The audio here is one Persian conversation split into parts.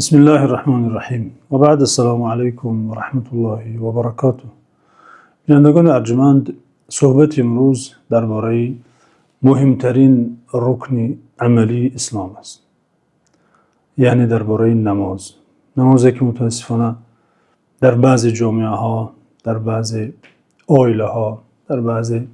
بسم الله الرحمن الرحیم و بعد السلام علیکم و رحمت الله و برکاته. بینندگان ارجمند، صحبت امروز درباره مهمترین رکن عملی اسلام است، یعنی درباره نمازی که متاسفانه در بعضی جامعه ها، در بعضی عائله ها، در بعضی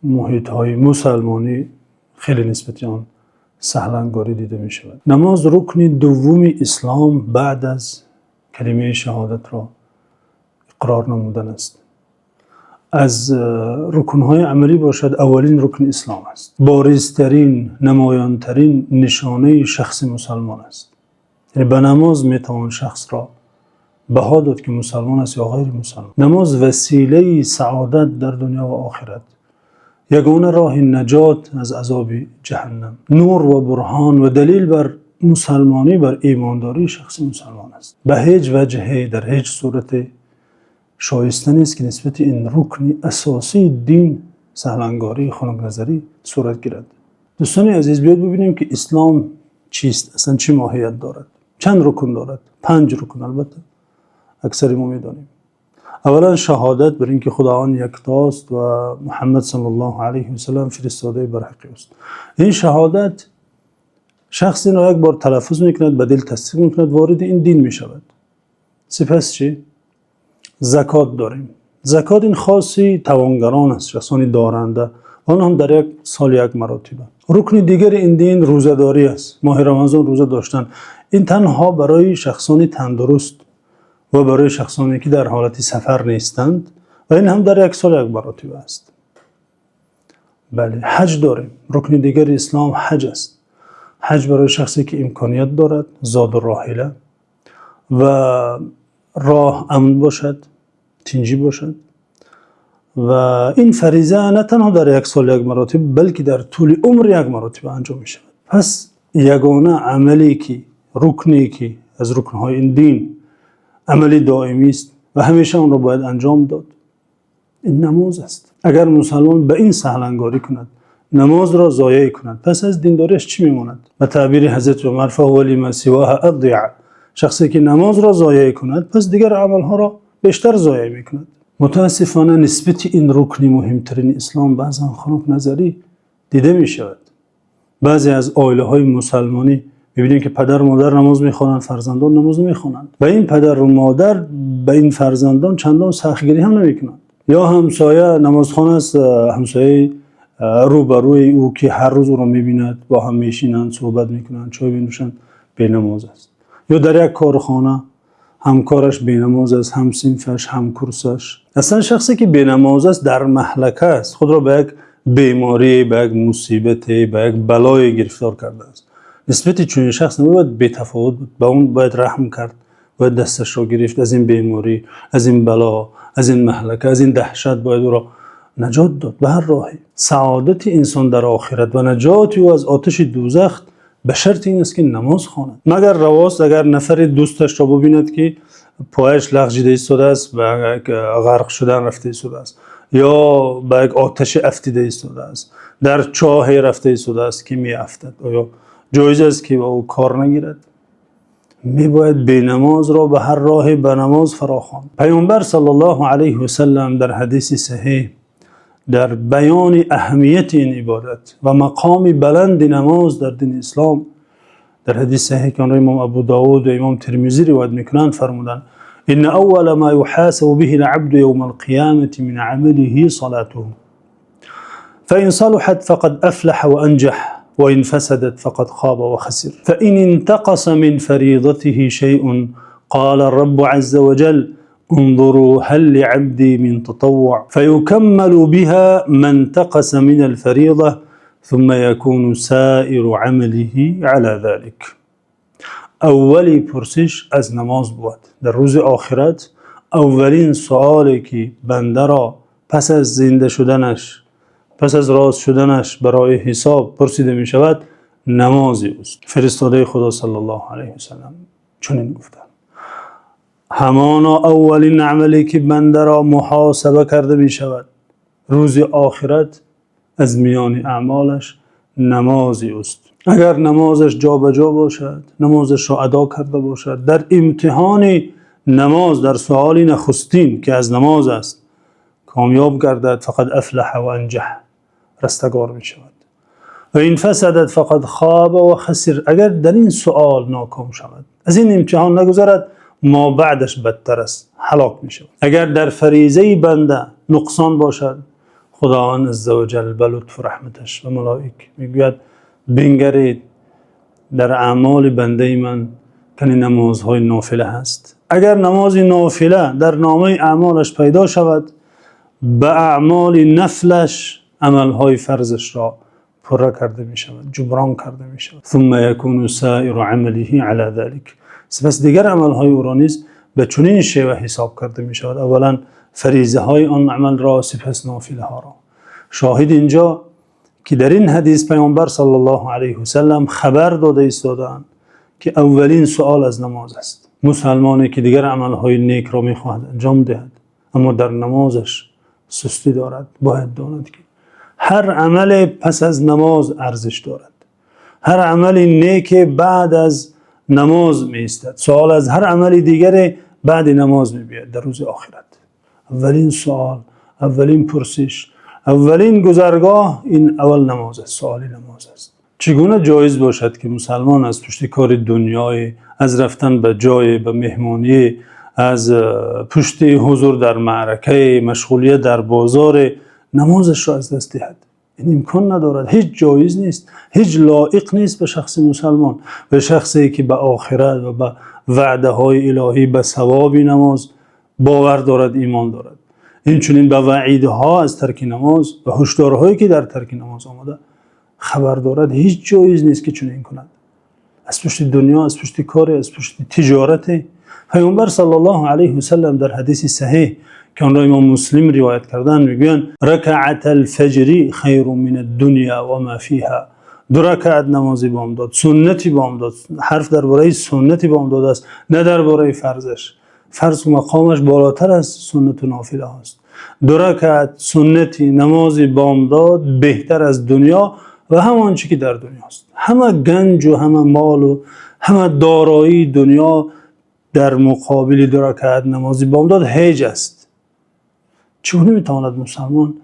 محیط های مسلمانی خیلی نسبت آن سهلنگاری دیده می شود. نماز رکن دوم اسلام بعد از کلمه شهادت را اقرار نمودن است. از رکنهای عملی باشد اولین رکن اسلام است. بارزترین، نمایانترین نشانه شخص مسلمان است. یعنی به نماز می توان شخص را بها داد که مسلمان است یا غیر مسلمان. نماز وسیله سعادت در دنیا و آخرت، یگانه راه نجات از عذاب جهنم، نور و برهان و دلیل بر مسلمانی، بر ایمانداری شخص مسلمان است. به هیچ وجه، در هیچ صورت شایسته نیست که نسبت این رکن اساسی دین سهلنگاری، خنک نظری صورت گیرد. دوستان عزیز، بیاید ببینیم که اسلام چیست، اصلا چه ماهیت دارد. چند رکن دارد؟ 5 رکن. البته اکثر ما می‌دانیم. اولا شهادت بر اینکه خداوند یکتاست و محمد صلی الله علیه و سلم فرستاده بر حق است. این شهادت شخص این را یک بار تلفظ میکند، به دل تصدیق میکند، وارد این دین میشود. سپس چی؟ زکات داریم. زکات این خاصی توانگران است، شخصانی دارنده، آن هم در یک سال یک مرتبه. رکن دیگر این دین روزه‌داری است. ماه رمضان روزه داشتن. این تنها برای شخصانی تندرست و برای شخصانی که در حالت سفر نیستند و این هم در یک سال یک مرتبه است. بله، حج داریم. رکن دیگر اسلام حج است. حج برای شخصی که امکانیت دارد، زاد و راحله و راه امن باشد، تنجی باشد، و این فریضه نه تنها در یک سال یک مرتبه بلکه در طول عمر یک مرتبه انجام می شود. پس یگانه عملی که، رکنی که از رکنهای این دین عملی دائمی است و همیشه اون را باید انجام داد، این نماز است. اگر مسلمان به این سهلنگاری کند، نماز را ضایع کند، پس از دینداریش چی میماند؟ به تعبیر حضرت عمر فهو لما سواها اضیع. شخصی که نماز را ضایع کند، پس دیگر عملها را بیشتر ضایع میکند. متاسفانه نسبت این رکن مهمترین اسلام بعضا خنک نظری دیده می شود. بعضی از عائله های مسلمانی می‌بینیم که پدر و مادر نماز می‌خوانند، فرزندان نماز نمی‌خوانند و این پدر و مادر به این فرزندان چندان سختگیری هم نمی‌کنند. یا همسایه نمازخوان است، همسایه روبروی او که هر روز او را می‌بیند، با هم میشینند، صحبت می‌کنند، چای می‌نوشند، بی‌نماز است. یا در یک کارخانه همکارش بی‌نماز است، هم صنفش، هم کورسش. اصلا شخصی که بی‌نماز است در مهلکه است، خود را به یک بیماری، به یک مصیبت، به یک بلای گرفتار کرده است. نسبت چون شخص نباید بی‌تفاوت بود، به اون باید رحم کرد، باید دستش را گرفت، از این بیماری، از این بلا، از این مهلکه، از این دهشت باید او را نجات داد. به هر راهی سعادت انسان در آخرت و نجات او از آتش دوزخ به شرط این است که نماز خواند. مگر رواست اگر نفر دوستش را ببیند که پایش لغزیده ایستاده است، به غرق شدن رفته ایستاده است، یا به یک آتش افتیده ایستاده است، در چاه رفته ایستاده است که می افتد، آیا جایز است که با او کار نگیرد؟ می باید به نماز را به هر راه به نماز فراخواند. پیامبر صلی الله علیه و سلم در حدیث صحیح در بیان اهمیت این عبادت و مقام بلند نماز در دین اسلام، در حدیث صحیح که آن را امام ابو داود و امام ترمذی روایت میکنند، فرمودند ان اول ما يحاسب به العبد يوم القيامه من عمله صلاته فإن صلحت فقد أفلح وأنجح وإن فسدت فقد خاب وخسر فإن انتقص من فريضته شيء قال الرب عز وجل انظروا هل لعبدي من تطوع فيكمل بها ما انتقص من الفريضة ثم يكون سائر عمله على ذلك. اولی پرسش از نماز بود. در روز آخرت اولین سوالی که بنده را پس از زنده شدنش، پس از راست شدنش برای حساب پرسیده می شود، نمازی است. فرستاده خدا صلی الله علیه و سلم چنین گفتند: همانا اولین عملی که بنده را محاسبه کرده می شود روز آخرت از میان اعمالش نمازی است. اگر نمازش جابجا باشد، نمازش را ادا کرده باشد، در امتحان نماز، در سؤال نخستین که از نماز است کامیاب گردد، فقد افلح و انجح، رستگار می شود. و این فسدت فقد خاب و خسر، اگر در این سؤال ناکام شود، از این امتحان نگذرد، ما بعدش بدتر است، هلاک می شود. اگر در فریضه بنده نقصان باشد، خداوند عزوجل به لطف و رحمتش و ملائک میگوید بنگرید در اعمال بنده من که نمازهای نافله هست. اگر نماز نافله در نامه اعمالش پیدا شود، به اعمال نفلش عملهای فرضش را پره کرده می شود، جبران کرده می شود. ثم یکون سائر عمله علی ذلك، سپس دیگر عملهای او را نیز به چنین شیوه حساب کرده می شود. اولا فریضه های آن عمل را، سپس نافله ها را. شاهد اینجا که در این حدیث پیامبر صلی الله علیه و سلم خبر داده ایستادند که اولین سؤال از نماز است. مسلمانی که دیگر عملهای نیک را میخواهد انجام دهد اما در نمازش سستی دارد، باید داند که هر عمل پس از نماز ارزش دارد. هر عمل نیک بعد از نماز می ایستد. سوال از هر عمل دیگر بعد نماز می بیاید در روز آخرت. اولین سوال، اولین پرسش، اولین گذرگاه این اول نماز است، سوال نماز است. چگونه جایز باشد که مسلمان از پشت کار دنیای، از رفتن به جای، به مهمانی، از پشت حضور در معرکه، مشغولیت در بازار، نمازش را از دست دهد؟ این امکان ندارد، هیچ جایز نیست، هیچ لایق نیست به شخص مسلمان، به شخصی که به آخرت و به وعده های الهی، به ثواب نماز باور دارد، ایمان دارد. این چنین به وعیدها از ترک نماز و هشدارهایی که در ترک نماز آمده خبر دارد، هیچ جایز نیست که چنین کند. از پشت دنیا، از پشت کار، از پشت تجارت. پیامبر صلی الله علیه و سلم در حدیث صحیح که آن را امام مسلم روایت کردند میگویند رکعت الفجر خیر من الدنیا و ما فیها. دو رکعت نماز بامداد، سنتی بامداد، حرف درباره سنتی بامداد است، نه درباره فرضش. فرض مقامش بالاتر از سنت و نافله است. دو رکعت سنتی نماز بامداد بهتر از دنیا و همان چی که در دنیا است. همه گنج و همه مال و همه دارایی دنیا در مقابل دو رکعت نماز بامداد هیچ است. چگونه میتواند مسلمان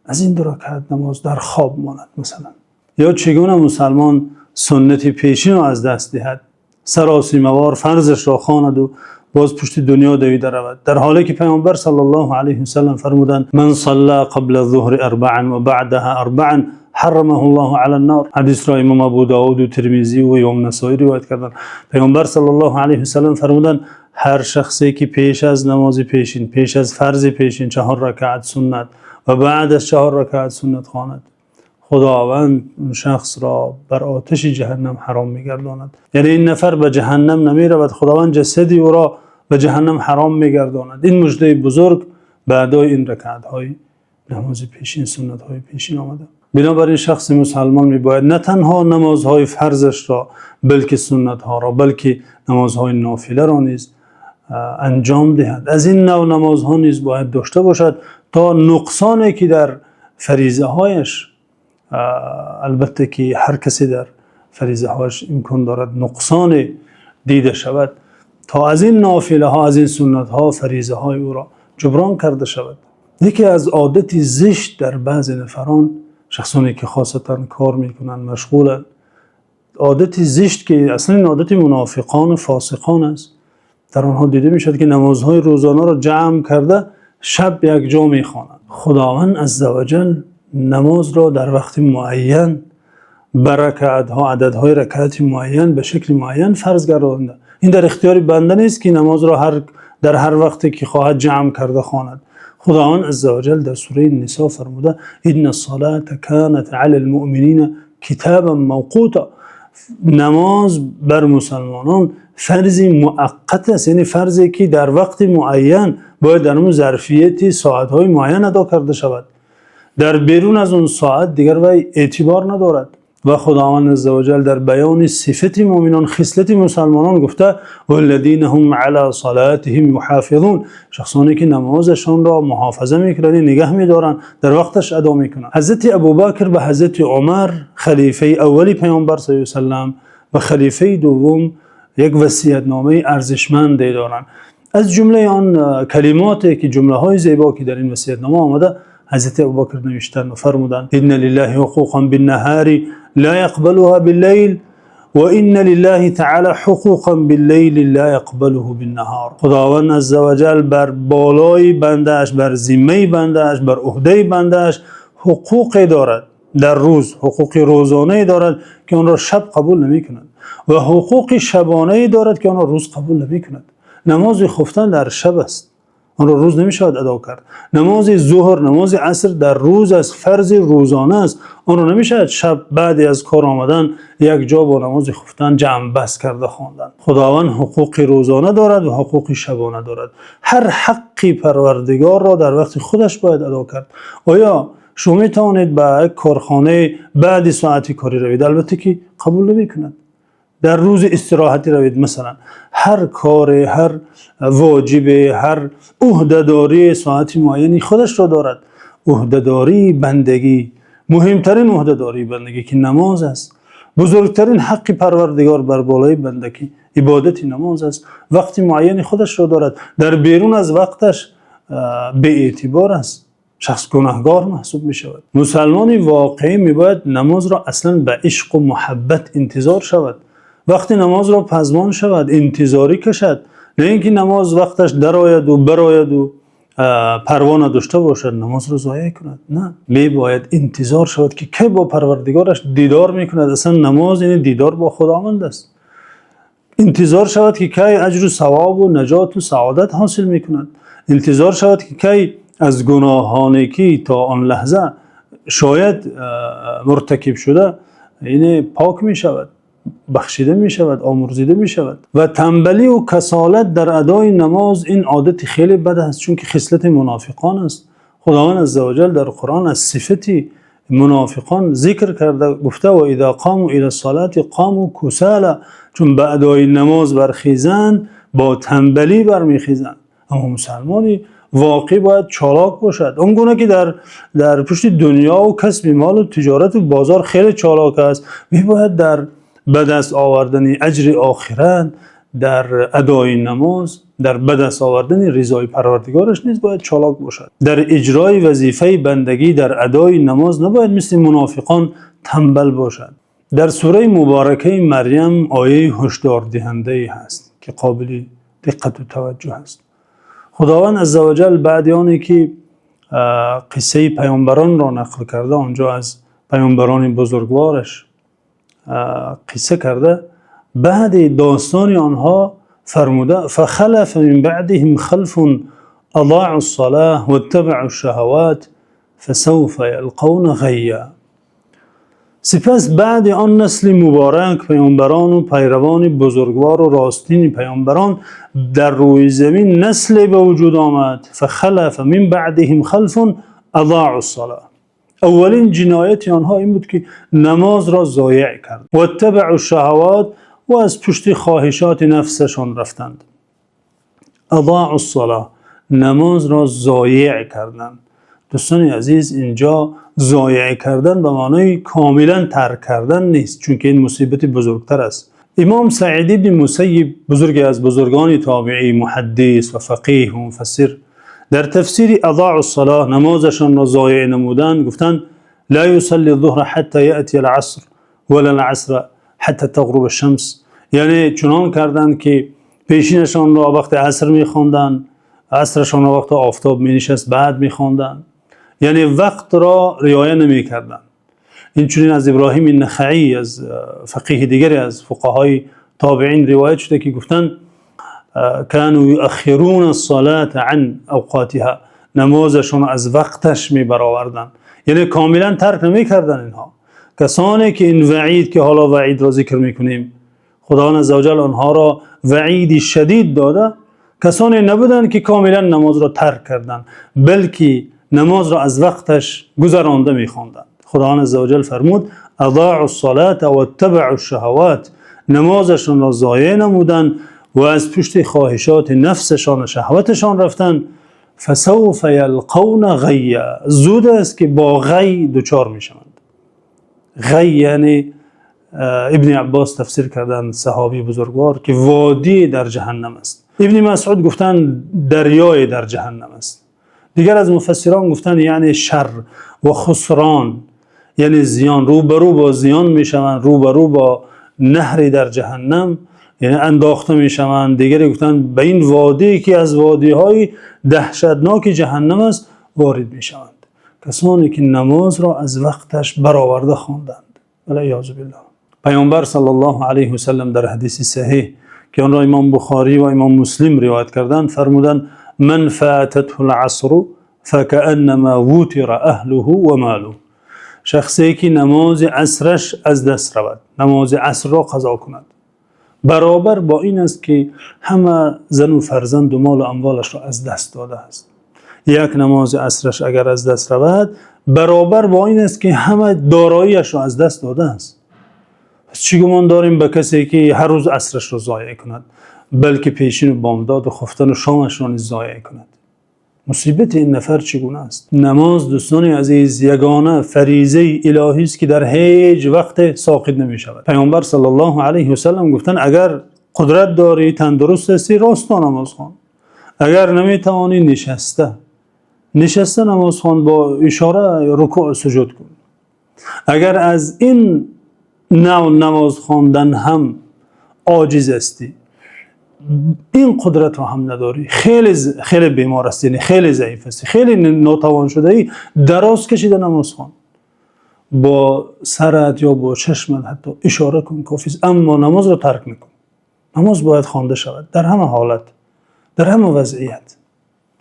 از این دو رکعت نماز در خواب ماند مثلا؟ یا چگونه مسلمان سنت پیشین را از دست دهد، سراسیمه‌وار فرضش را خواند و باز پشت دنیا دویده رود، در حالی که پیامبر صلی الله علیه و سلم فرمودند من صلى قبل الظهر اربعا و بعدها اربعا حرمه الله علی النار. حدیث را امام ابو داود و ترمذی و امام نسائی روایت کردند. پیامبر صلی الله علیه و سلم فرمودند هر شخصی که پیش از نماز پیشین، پیش از فرض پیشین 4 رکعت سنت و بعد از 4 رکعت سنت خواند، خداوند اون شخص را بر آتش جهنم حرام می‌گرداند. یعنی این نفر به جهنم نمی‌رود، خداوند جسدی او را به جهنم حرام می‌گرداند. این مژده بزرگ بعدای این رکعت‌های نماز پیشین، سنت‌های پیشین آمده. بنابراین شخص مسلمان می‌باید نه تنها نمازهای فرضش را بلکه سنت‌ها را، بلکه نمازهای نافله را نیز انجام دهد. از این نوع نمازها نیز باید داشته باشد تا نقصانی که در فریضه هایش، البته که هر کسی در فریضه هایش امکان دارد نقصان دیده شود، تا از این نافله ها، از این سنت ها، فریضه های او را جبران کرده شود. یکی از عادت زشت در بعض نفران، شخصانی که خاصتا کار میکنند، مشغولند، عادت زشت که اصلا این عادت منافقان و فاسقان است. در آنها دیده میشد که نمازهای روزانه را جمع کرده شب یک جا میخوانند. خداوند عزوجل نماز را در وقت معین، برکعت‌ها، عددهای رکعت معین، به شکل معین فرض گردانده. این در اختیار بنده نیست که نماز را در هر وقتی که خواهد جمع کرده خواند. خداوند عزوجل در سوره نساء فرموده ان الصلاة كانت علی المؤمنین کتابا موقوتا. نماز بر مسلمانان فرض مؤقت است، یعنی فرضی که در وقت معین باید در اون ظرفیت ساعت‌های معین ادا کرده شود. در بیرون از اون ساعت دیگر وی اعتبار ندارد. و خداوند عزوجل در بیان صفت مؤمنان، خصلت مسلمانان گفته والذین هم علی صلاتهم یحافظون، شخصانی که نمازشان را محافظه میکنند، نگه میدارند، در وقتش ادا میکنند. حضرت ابوبکر و حضرت عمر خلیفه اولی پیامبر صلی الله علیه و سلم و خلیفه دوم یک وصیت‌نامه ارزشمند دارند. از جمله آن کلماتی که جمله های زیبا که در این وصیت‌نامه آمده، حضرت ابوبکر نوشتند و فرمودند ان لله حقوقا بالنهار لا يقبلها بالليل و ان لله تعالی حقوقا بالليل لا يقبله بالنهار. خداوند عزوجل بر بالای بنده‌اش، بر ذمه بنده‌اش، بر عهده بنده‌اش حقوق دارد در روز، حقوق روزانه دارد که آن را شب قبول نمی‌کند و حقوق شبانه دارد که آن را روز قبول نمی‌کند. نماز خفتن در شب است، آن را روز نمی‌شود ادا کرد. نماز ظهر، نماز عصر در روز است، فرض روزانه است، آن را نمی‌شود شب بعد از کار آمدن یک جا با نماز خفتن جمع بس کرده خواندن. خداوند حقوق روزانه دارد و حقوق شبانه دارد. هر حقی پروردگار را در وقت خودش باید ادا کرد. آیا شما می‌توانید به یک کارخانه بعد ساعتی کاری روید؟ البته که قبول نمی‌کند. در روز استراحتی روید. مثلا هر کار، هر واجب، هر عهده‌داری ساعتی معینی خودش را دارد. عهده‌داری بندگی، مهمترین عهده‌داری بندگی که نماز است، بزرگترین حق پروردگار بر بالای بندگی عبادت نماز است. وقتی معینی خودش را دارد، در بیرون از وقتش به اعتبار است، شخص گناهگار محسوب می شود. مسلمانی واقعی می باید نماز را اصلا به عشق و محبت انتظار شود. وقتی نماز را پزمان شود، انتظاری کشد، نه اینکه نماز وقتش درآید و براید و پروا نداشته باشد نماز را ضایع کند. نه، می باید انتظار شود که کی با پروردگارش دیدار میکند. اصلا نماز این دیدار با خداوند است. انتظار شود که کی اجر و ثواب و نجات و سعادت حاصل میکند. انتظار شود که کی از گناهانی که تا آن لحظه شاید مرتکب شده این پاک می شود، بخشیده می شود، آمرزیده می شود. و تنبلی و کسالت در ادای نماز این عادت خیلی بد است، چون که خصلت منافقان است. خداوند عزوجل در قرآن از صفت منافقان ذکر کرده، گفته و اذا قاموا الى الصلاه قاموا کسالا، چون به ادای نماز برخیزند با تنبلی برمیخیزند. اما مسلمانی واقعی باید چالاک باشد. اون گونه که در پشت دنیا و کسب مال و تجارت و بازار خیلی چالاک است، باید در به دست آوردن اجر آخرت در ادای نماز، در به دست آوردن رضای پروردگارش نیز باید چالاک باشد. در اجرای وظیفه بندگی در ادای نماز نباید مثل منافقان تنبل باشد. در سوره مبارکه مریم آیه هشدار دهنده هست که قابل دقت و توجه است. خداوند عزوجل بعد آنی که قصه پیامبران را نقل کرده، آنجا از پیامبران بزرگوارش قصه کرده، بعد داستان آنها فرموده فخلف من بعدهم خلف اضاعوا الصلاه واتبعوا الشهوات فسوف یلقون غیا. سپس بعد آن نسل مبارک پیامبران و پیروان بزرگوار و راستین پیامبران در روی زمین نسل به وجود آمد. فخلف من بعدهم خلف اضاعوا الصلاه. اولین جنایت آنها این بود که نماز را ضایع کرد. و اتبعوا الشهوات، و از پشت خواهشات نفسشان رفتند. اضاعوا الصلاه، نماز را ضایع کردند. دوستان عزیز، اینجا ضایع کردن به معنای کاملا ترک کردن نیست، چون که این مصیبت بزرگتر است. امام سعید بن مسیب، بزرگی از بزرگان تابعی، محدث و فقیه و مفسر، در تفسیر اضاعوا الصلاه، نمازشان را ضایع نمودن، گفتند لا يصلي الظهر حتى يأتي العصر ولا العصر حتى تغرب الشمس. یعنی چنان کردند که پیشینشان را وقت عصر می‌خواندند، عصرشان را وقت آفتاب می‌نشست بعد می‌خواندند، یعنی وقت را رعایت نمی‌کردند. این چنین از ابراهیم النخعی، از فقیه دیگری از فقهای تابعین روایت شده که گفتند كانوا يؤخرون الصلاة عن اوقاتها، نمازشون از وقتش میبرآوردند، یعنی کاملا ترک نمیکردن. اینها کسانی که این وعید که حالا وعید را ذکر میکنیم، خداوند عزوجل آنها را وعید شدید داده، کسانی نبودند که کاملا نماز را ترک کردند، بلکه نماز را از وقتش گذرانده میخواندند. خداوند عزوجل فرمود اضاعوا الصلاة و اتبعوا الشهوات، نمازشان را ضایع نمودند و از پشت خواهشات نفسشان و شهوتشان رفتند. فسوف یلقون غیا، زود است که با غی دچار می شوند. غی یعنی ابن عباس تفسیر کردن، صحابی بزرگوار، که وادی در جهنم است. ابن مسعود گفتن دریای در جهنم است. دیگر از مفسران گفتن یعنی شر و خسران، یعنی زیان، روبرو با زیان می شوند، روبرو با نهری در جهنم، یعنی انداخته می شوند. دیگری گفتن به این وادی که از وادی های دهشتناک جهنم است وارد می شوند، کسانی که نماز را از وقتش برآورده خواندند. والعیاذ بالله. پیامبر صلی الله علیه و سلم در حدیث صحیح که آن را امام بخاری و امام مسلم روایت کردند فرمودند: من فاتته العصر فكأنما وتر اهله و ماله. شخصی که نماز عصرش از دست رود، نماز عصر را قضا کند، برابر با این است که همه زن و فرزند و مال و اموالش را از دست داده است. یک نماز عصرش اگر از دست رود، برابر با این است که همه داراییش را از دست داده است. پس چی گمان داریم به کسی که هر روز عصرش را ضایع کند، بلکه پیشین و بامداد و خفتن و شامش را ضایع کند؟ مصیبت این نفر چگونه است؟ نماز دوستان عزیز یگانه فریضه الهی است که در هیچ وقت ساقط نمی شود. پیامبر صلی الله علیه و سلم گفتن اگر قدرت داری، تندرست هستی، راستا نماز خوان. اگر نمی توانی، نشسته نماز خوان، با اشاره رکوع سجود کن. اگر از این نوع نماز خواندن هم عاجز هستی، این قدرت رو هم نداری، خیلی بیمار هستی، یعنی خیلی ضعیف هستی، خیلی ناتوان شده ای، دراز کشیده نماز خوان، با سرت یا با چشمت حتی اشاره کن کافی است، اما نماز رو ترک نکن. نماز باید خوانده شود در همه حالت، در همه وضعیت.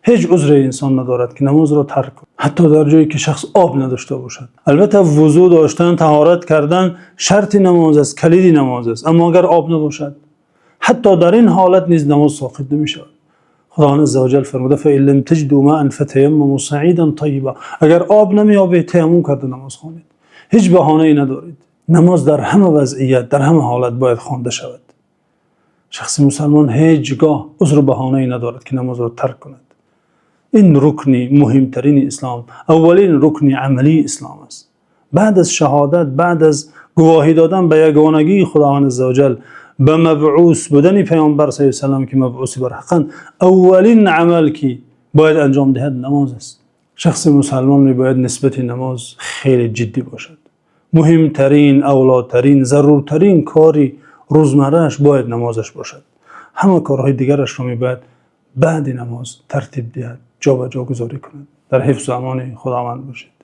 هیچ عذر انسان ندارد که نماز رو ترک کن، حتی در جایی که شخص آب نداشته باشد. البته وضو داشتن، طهارت کردن شرط نماز است، کلید نماز است، اما اگر آب نباشد، حتی در این حالت نیز نماز ساقط نمی شود. خداوند عزوجل فرموده: فإن لم تجدوا ماء فتيمموا صعيدا طيبا. اگر آب نمیابید، تیمم کرده نماز خوانید. هیچ بهانه‌ای ندارید. نماز در همه وضعیت، در همه حالت باید خوانده شود. شخص مسلمان هیچگاه عذر و بهانه‌ای ندارد که نماز را ترک کند. این رکنی مهمترین اسلام، اولین رکن عملی اسلام است. بعد از شهادت، بعد از گواهی دادن به یگانگی خداوند عزوجل، به مبعوث بودن پیامبر صلی الله علیه و سلم که مبعوث بر حقاً، اولین عمل که باید انجام دهد نماز است. شخص مسلمان باید نسبت نماز خیلی جدی باشد. مهمترین، اولاترین، ضرورترین کاری روزمرهش باید نمازش باشد. همه کارهای دیگرش رو باید بعد نماز ترتیب دهد، جا به جا گذاری کند. در حفظ و امان خداوند باشید.